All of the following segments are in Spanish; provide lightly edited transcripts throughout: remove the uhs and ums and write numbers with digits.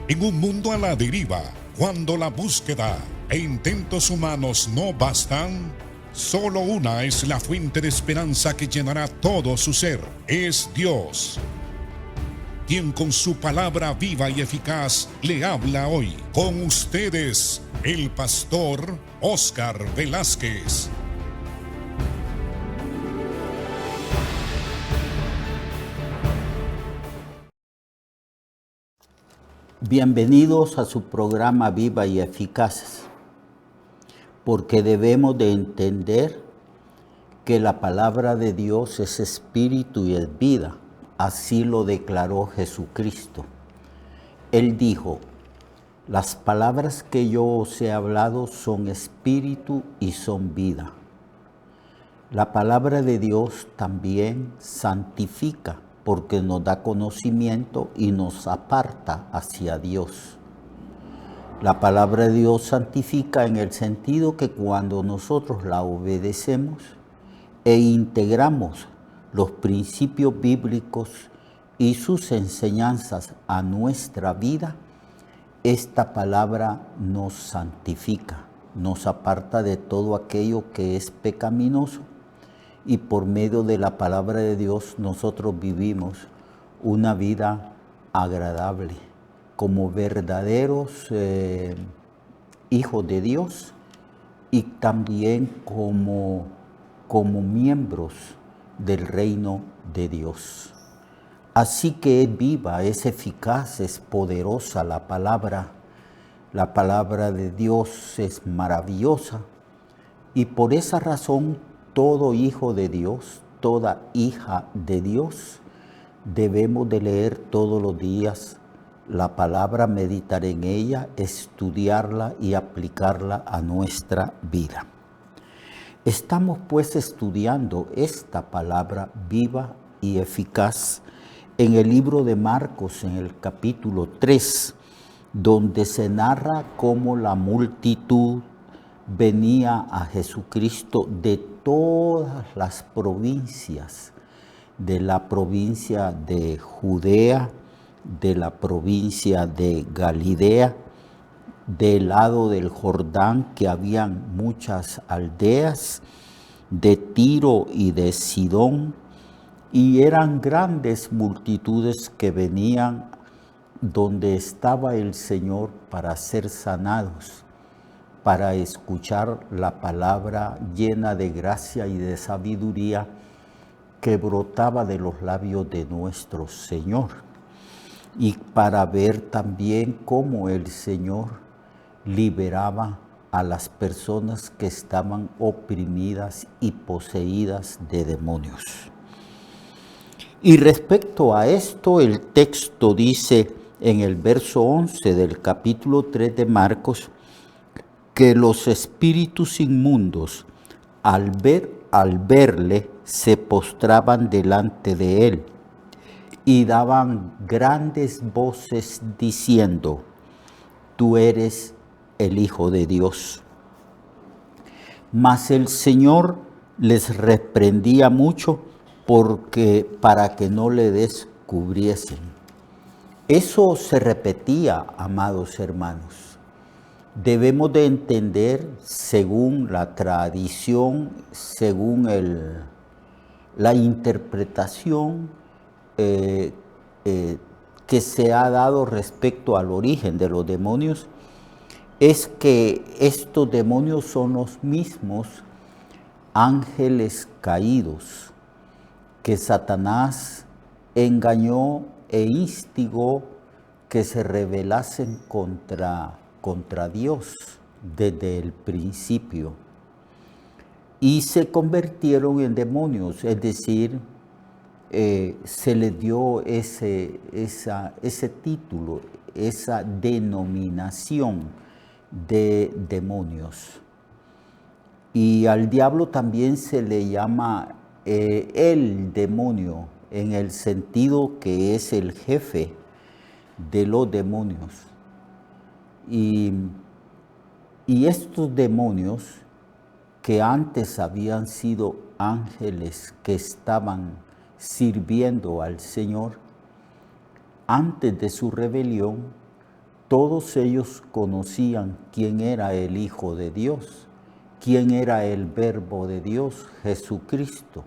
En un mundo a la deriva, cuando la búsqueda e intentos humanos no bastan, solo una es la fuente de esperanza que llenará todo su ser. Es Dios, quien con su palabra viva y eficaz le habla hoy. Con ustedes, el pastor Óscar Velázquez. Bienvenidos a su programa Viva y Eficaz, porque debemos de entender que la palabra de Dios es espíritu y es vida. Así lo declaró Jesucristo. Él dijo: las palabras que yo os he hablado son espíritu y son vida. La palabra de Dios también santifica, porque nos da conocimiento y nos aparta hacia Dios. La palabra de Dios santifica en el sentido que cuando nosotros la obedecemos e integramos los principios bíblicos y sus enseñanzas a nuestra vida, esta palabra nos santifica, nos aparta de todo aquello que es pecaminoso, y por medio de la palabra de Dios nosotros vivimos una vida agradable como verdaderos hijos de Dios, y también como miembros del reino de Dios. Así que es viva, es eficaz, es poderosa la palabra. La palabra de Dios es maravillosa, y por esa razón todo hijo de Dios, toda hija de Dios, debemos de leer todos los días la palabra, meditar en ella, estudiarla y aplicarla a nuestra vida. Estamos pues estudiando esta palabra viva y eficaz en el libro de Marcos, en el capítulo 3, donde se narra cómo la multitud venía a Jesucristo de todas las provincias, de la provincia de Judea, de la provincia de Galilea, del lado del Jordán, que habían muchas aldeas, de Tiro y de Sidón, y eran grandes multitudes que venían donde estaba el Señor para ser sanados, para escuchar la palabra llena de gracia y de sabiduría que brotaba de los labios de nuestro Señor, y para ver también cómo el Señor liberaba a las personas que estaban oprimidas y poseídas de demonios. Y respecto a esto, el texto dice en el verso 11 del capítulo 3 de Marcos, que los espíritus inmundos, al verle, se postraban delante de él y daban grandes voces diciendo: tú eres el Hijo de Dios. Mas el Señor les reprendía mucho para que no le descubriesen. Eso se repetía, amados hermanos. Debemos de entender, según la tradición, según la interpretación que se ha dado respecto al origen de los demonios, es que estos demonios son los mismos ángeles caídos que Satanás engañó e instigó que se rebelasen contra Dios desde el principio, y se convirtieron en demonios, es decir, se les dio ese título, esa denominación de demonios. Y al diablo también se le llama el demonio, en el sentido que es el jefe de los demonios. Y estos demonios, que antes habían sido ángeles que estaban sirviendo al Señor, antes de su rebelión, todos ellos conocían quién era el Hijo de Dios, quién era el Verbo de Dios, Jesucristo,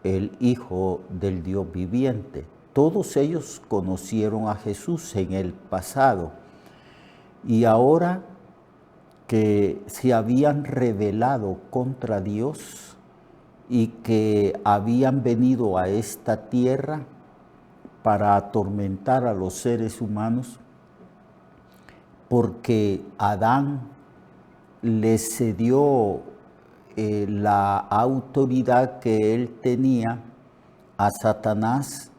el Hijo del Dios viviente. Todos ellos conocieron a Jesús en el pasado y ahora que se habían rebelado contra Dios y que habían venido a esta tierra para atormentar a los seres humanos, porque Adán les cedió la autoridad que él tenía a Satanás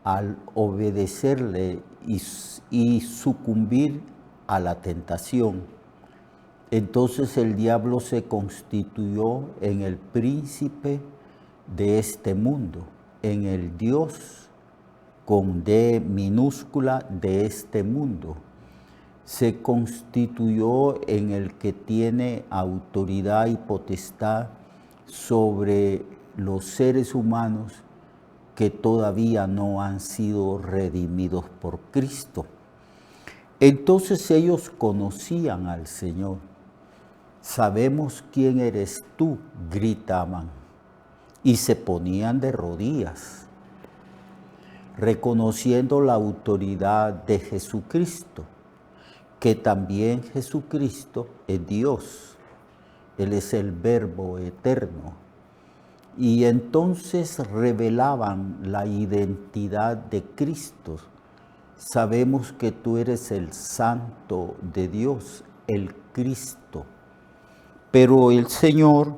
al obedecerle y sucumbir a la tentación. Entonces el diablo se constituyó en el príncipe de este mundo, en el Dios con D minúscula de este mundo. Se constituyó en el que tiene autoridad y potestad sobre los seres humanos que todavía no han sido redimidos por Cristo. Entonces ellos conocían al Señor. Sabemos quién eres tú, gritaban, y se ponían de rodillas, reconociendo la autoridad de Jesucristo, que también Jesucristo es Dios, Él es el Verbo eterno. Y entonces revelaban la identidad de Cristo. Sabemos que tú eres el Santo de Dios, el Cristo. Pero el Señor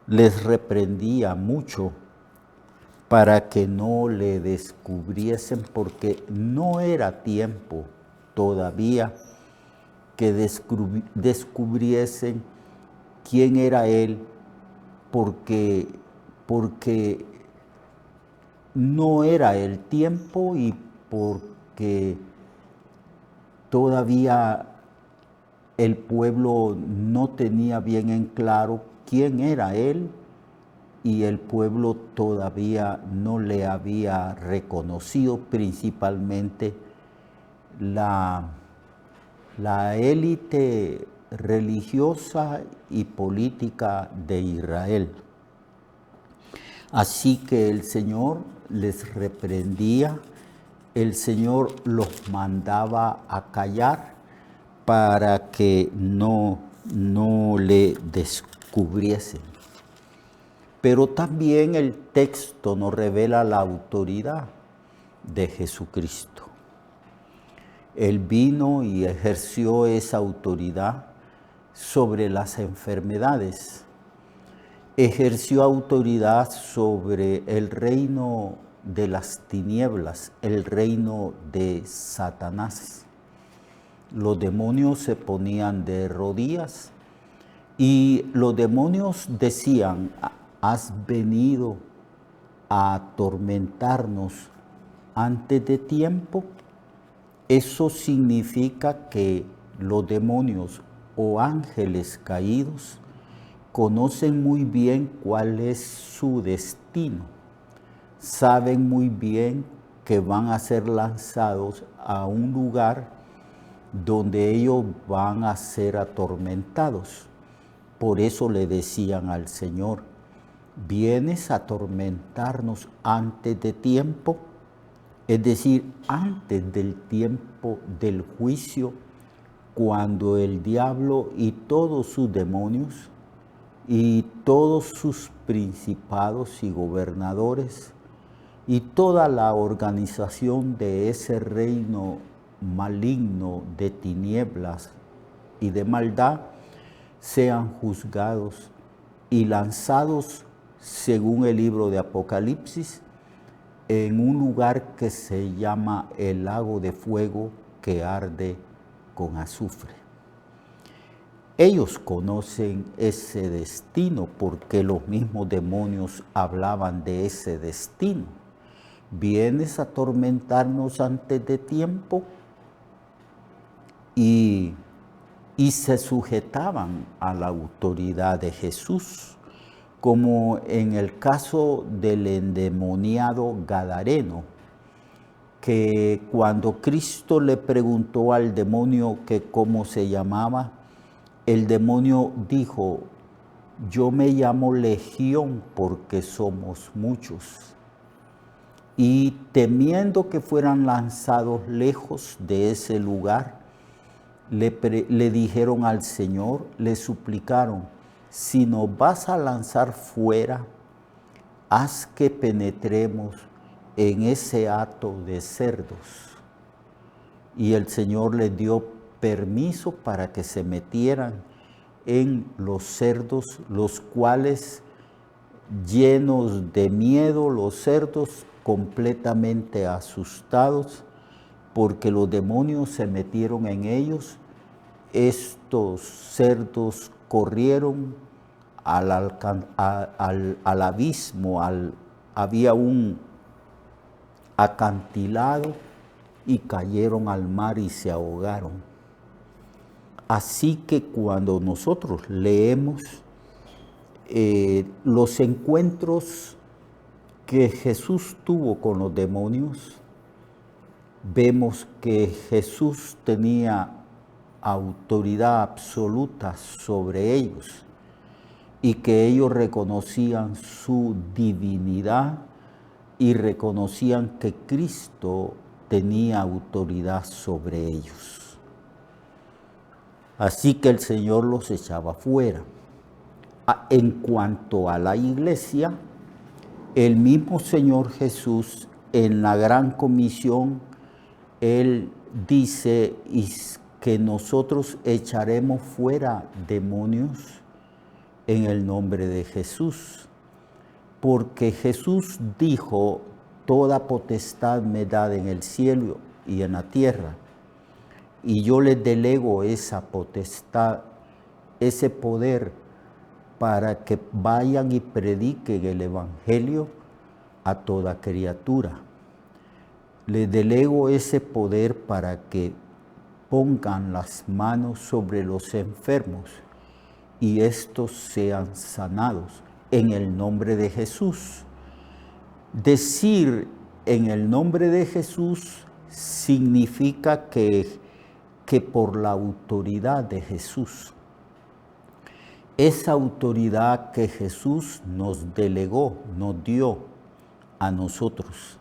les reprendía mucho para que no le descubriesen, porque no era tiempo todavía que descubriesen quién era Él, porque no era el tiempo y porque todavía el pueblo no tenía bien en claro quién era Él y el pueblo todavía no le había reconocido, principalmente la élite religiosa y política de Israel. Así que el Señor les reprendía, el Señor los mandaba a callar para que no le descubriesen. Pero también el texto nos revela la autoridad de Jesucristo. Él vino y ejerció esa autoridad sobre las enfermedades. Ejerció autoridad sobre el reino de las tinieblas, el reino de Satanás. Los demonios se ponían de rodillas y los demonios decían: has venido a atormentarnos antes de tiempo. Eso significa que los demonios o ángeles caídos conocen muy bien cuál es su destino. Saben muy bien que van a ser lanzados a un lugar donde ellos van a ser atormentados. Por eso le decían al Señor: ¿vienes a atormentarnos antes de tiempo? Es decir, antes del tiempo del juicio, cuando el diablo y todos sus demonios y todos sus principados y gobernadores y toda la organización de ese reino maligno de tinieblas y de maldad sean juzgados y lanzados, según el libro de Apocalipsis, en un lugar que se llama el lago de fuego que arde con azufre. Ellos conocen ese destino porque los mismos demonios hablaban de ese destino. ¿Vienes a atormentarnos antes de tiempo? Y se sujetaban a la autoridad de Jesús, como en el caso del endemoniado gadareno, que cuando Cristo le preguntó al demonio que cómo se llamaba, el demonio dijo, yo me llamo Legión porque somos muchos. Y temiendo que fueran lanzados lejos de ese lugar, le dijeron al Señor, le suplicaron, si nos vas a lanzar fuera, haz que penetremos en ese hato de cerdos. Y el Señor les dio permiso para que se metieran en los cerdos, los cuales, llenos de miedo, los cerdos completamente asustados, porque los demonios se metieron en ellos, estos cerdos corrieron al abismo, había un acantilado y cayeron al mar y se ahogaron. Así que cuando nosotros leemos los encuentros que Jesús tuvo con los demonios, vemos que Jesús tenía autoridad absoluta sobre ellos y que ellos reconocían su divinidad y reconocían que Cristo tenía autoridad sobre ellos. Así que el Señor los echaba fuera. En cuanto a la iglesia, el mismo Señor Jesús en la Gran Comisión, Él dice que nosotros echaremos fuera demonios en el nombre de Jesús, porque Jesús dijo, toda potestad me da en el cielo y en la tierra, y yo les delego esa potestad, ese poder, para que vayan y prediquen el Evangelio a toda criatura. Les delego ese poder para que pongan las manos sobre los enfermos y estos sean sanados en el nombre de Jesús. Decir en el nombre de Jesús significa que por la autoridad de Jesús, esa autoridad que Jesús nos delegó, nos dio a nosotros,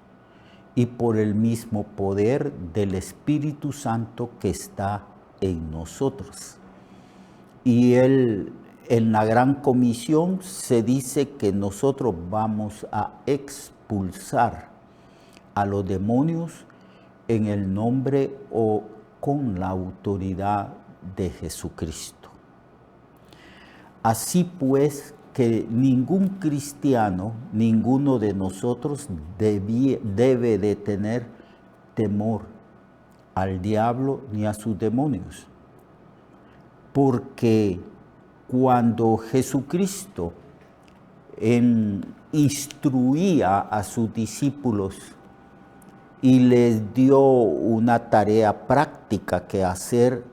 y por el mismo poder del Espíritu Santo que está en nosotros. Y en la Gran Comisión se dice que nosotros vamos a expulsar a los demonios en el nombre o con la autoridad de Jesucristo. Así pues, que ningún cristiano, ninguno de nosotros debe de tener temor al diablo ni a sus demonios. Porque cuando Jesucristo instruía a sus discípulos y les dio una tarea práctica que hacer,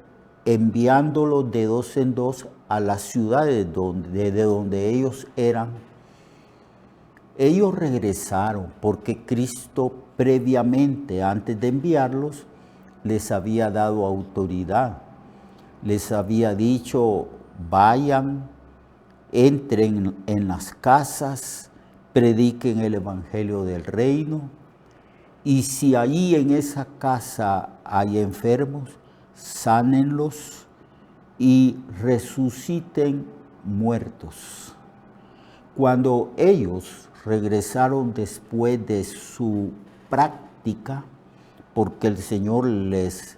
enviándolos de dos en dos a las ciudades de donde ellos eran, ellos regresaron porque Cristo previamente, antes de enviarlos, les había dado autoridad. Les había dicho, vayan, entren en las casas, prediquen el Evangelio del Reino, y si allí en esa casa hay enfermos, sánenlos y resuciten muertos. Cuando ellos regresaron después de su práctica, porque el Señor les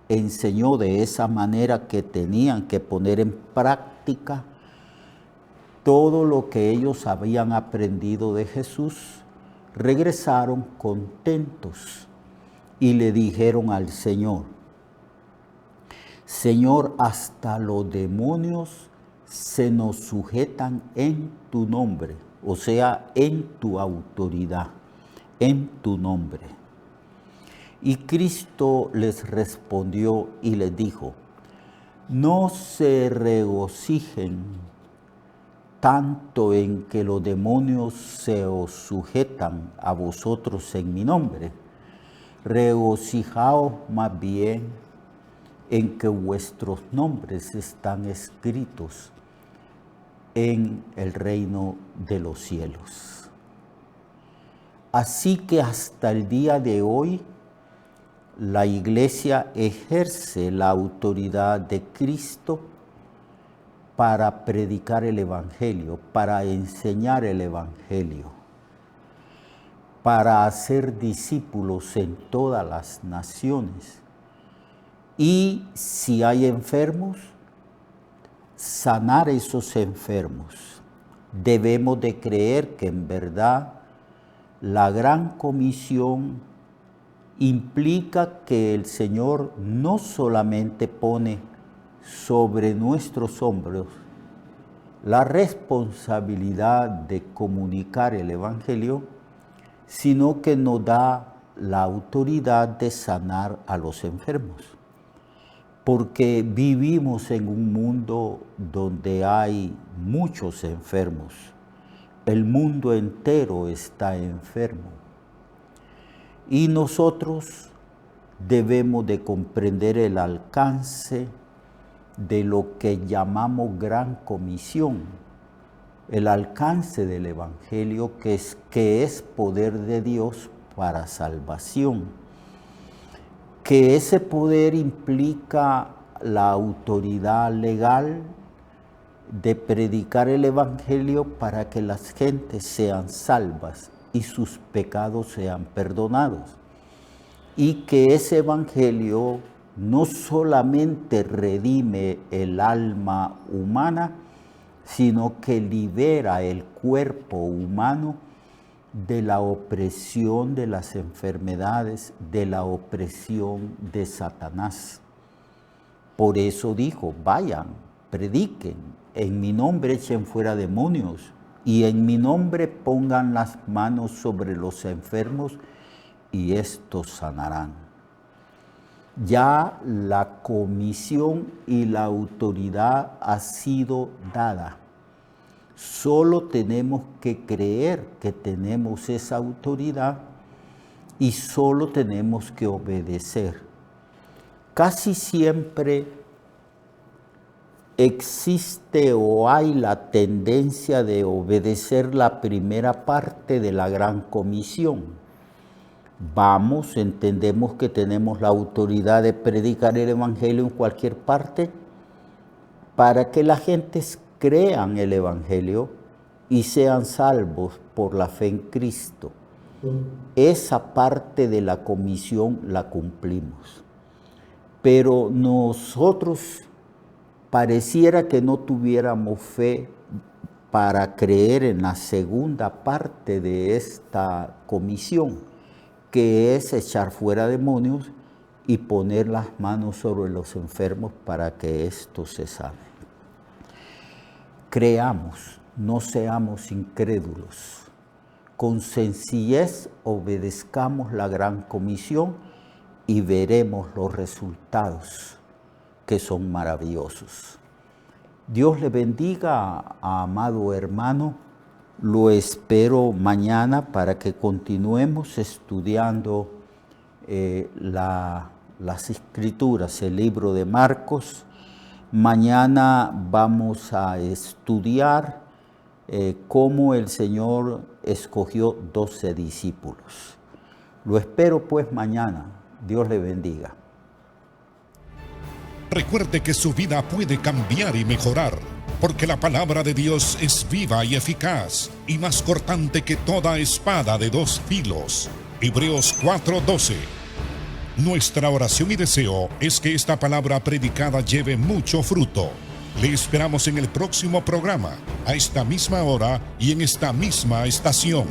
enseñó de esa manera que tenían que poner en práctica todo lo que ellos habían aprendido de Jesús, regresaron contentos y le dijeron al Señor, Señor, hasta los demonios se nos sujetan en tu nombre, o sea, en tu autoridad, en tu nombre. Y Cristo les respondió y les dijo, no se regocijen tanto en que los demonios se os sujetan a vosotros en mi nombre, regocijaos más bien en que vuestros nombres están escritos en el reino de los cielos. Así que hasta el día de hoy, la Iglesia ejerce la autoridad de Cristo para predicar el Evangelio, para enseñar el Evangelio, para hacer discípulos en todas las naciones. Y si hay enfermos, sanar esos enfermos. Debemos de creer que en verdad la gran comisión implica que el Señor no solamente pone sobre nuestros hombros la responsabilidad de comunicar el Evangelio, sino que nos da la autoridad de sanar a los enfermos. Porque vivimos en un mundo donde hay muchos enfermos. El mundo entero está enfermo. Y nosotros debemos de comprender el alcance de lo que llamamos gran comisión, el alcance del Evangelio que es poder de Dios para salvación, que ese poder implica la autoridad legal de predicar el Evangelio para que las gentes sean salvas y sus pecados sean perdonados, y que ese Evangelio no solamente redime el alma humana, sino que libera el cuerpo humano de la opresión de las enfermedades, de la opresión de Satanás. Por eso dijo, vayan, prediquen, en mi nombre echen fuera demonios, y en mi nombre pongan las manos sobre los enfermos, y estos sanarán. Ya la comisión y la autoridad ha sido dada. Solo tenemos que creer que tenemos esa autoridad y solo tenemos que obedecer. Casi siempre existe o hay la tendencia de obedecer la primera parte de la gran comisión. Vamos, entendemos que tenemos la autoridad de predicar el Evangelio en cualquier parte para que la gente crean el Evangelio y sean salvos por la fe en Cristo. Esa parte de la comisión la cumplimos. Pero nosotros pareciera que no tuviéramos fe para creer en la segunda parte de esta comisión, que es echar fuera demonios y poner las manos sobre los enfermos para que estos se sanen. Creamos, no seamos incrédulos. Con sencillez obedezcamos la gran comisión y veremos los resultados que son maravillosos. Dios le bendiga, amado hermano. Lo espero mañana para que continuemos estudiando las Escrituras, el libro de Marcos. Mañana vamos a estudiar cómo el Señor escogió 12 discípulos. Lo espero pues mañana. Dios le bendiga. Recuerde que su vida puede cambiar y mejorar, porque la palabra de Dios es viva y eficaz, y más cortante que toda espada de dos filos. Hebreos 4:12. Nuestra oración y deseo es que esta palabra predicada lleve mucho fruto. Le esperamos en el próximo programa, a esta misma hora y en esta misma estación.